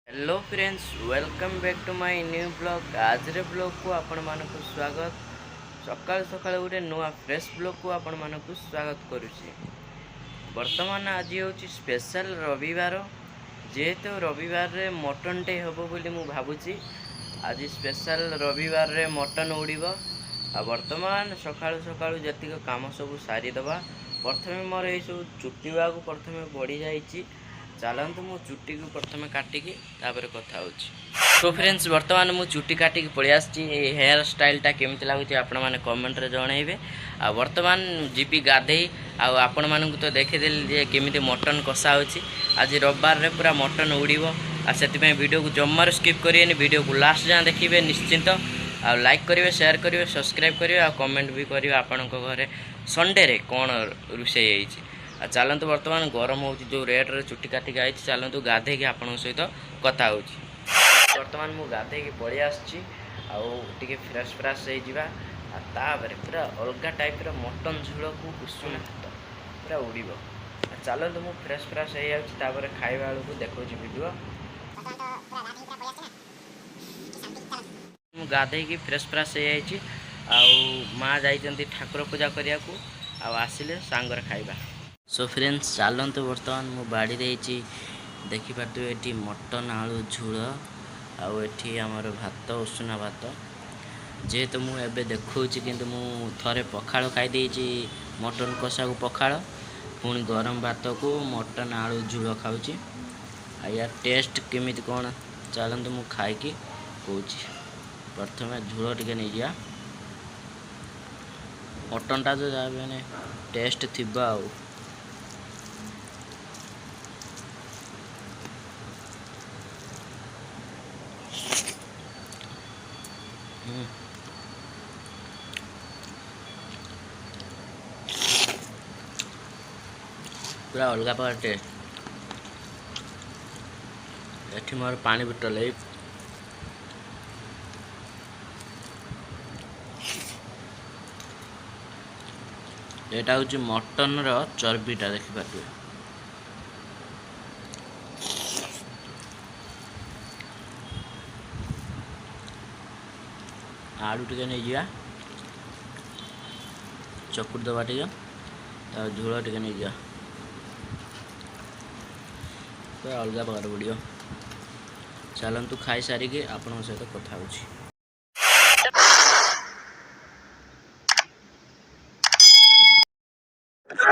Hello friends, welcome back to my new blog. आज रे blog को आपण मानक स्वागत। सकाल सकाल गोटे नुआ फ्रेश ब्लॉग को आपण मानक स्वागत करुच्ची। वर्तमान आज हूँ स्पेशल रविवार, जेहेतु रविवार रे मटन टे हम बोली मु भावुची। आज स्पेशल रविवार रे मटन उड़ीब। आ वर्तमान सकाळु सकाळु जतिक काम सब सारीदबा। प्रथमे मोर ये सब चुटिवा को प्रथमे बढ़ी जाइए। चलतु मु चुटी को प्रथमे काटिकी तापर कथा होची। तो फ्रेंड्स, वर्तमान मु चुटी काटिकी पळि आछि। हेयर स्टाइलटा केमिति लागुची आपण माने कमेंट रे जणाइबे। आ वर्तमान जीपी गाधेई आपण मानकु तो देखिदेली जे केमिति मटन कषा होची। आज रविवार रे पूरा मटन उड़ीबो। आ सेति वीडियो को जम्मार स्किप करिएनि, वीडियो को लास्ट जां देखिबे निश्चिंत। आ लाइक करिवे, शेयर करिवे, सब्सक्राइब करिवे, आ कमेंट भी करिवे आपणको घरे संडे रे कोन रुषेई होईची। आ चलतु वर्तमान गरम होची जो रेट रे चुटी काटिक आइछि। चलतु गाधे के आपन सहित कथा होची। वर्तमान मु गाधे के पळि आछि आ टिके फ्रेश फ्रेश हे जिवा। आ ताबरे पूरा अलगा टाइप रो मटन झोल को उषुना भात पूरा उड़ीबो। आ चलतु मु फ्रेश फ्रेश हे आछि, ताबरे खाइबा बेलू देखौछि वीडियो। मु गाधे की फ्रेश फ्रेश हे आछि। आ माँ जाइछन्ती ठाकुर पूजा करिया को। आ आसिले सांगर खाइबा। सो फ्रेंड्स, चलतु वर्तमान मु बाड़ी देइछि। देखिपारथि एटी मटन आलू झोल आउ एटी हमर भात उषुना भात। जेहेतु मु एबे देखौछि किंतु मु थरे पखाळ खाइ देइछि, मटन कषा को पखाळ, पुणी गरम भात को मटन आलू झोल खाउछि। आ यार टेस्ट केमिति कोन चलतु मु खाइकी कहूछि। प्रथमे झोल टिके नै जिया। मटन टा जो जाबे टेस्ट थिबा आउ। पूरा अलग प्रकार टेस्ट। एठी मोर पानी बोतल है। एटा होची मटन रो चर्बीटा देखि पारबे। आलू टिके नै जिया, चकुर दबा टिके, ता झोल टिके नै जिया। पूरा अलग प्रकार वीडियो। चलतु खाई सारी के आपन सहित कथा होची।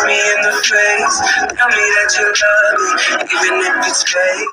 Me in the face, tell me that you love me, even if it's fake.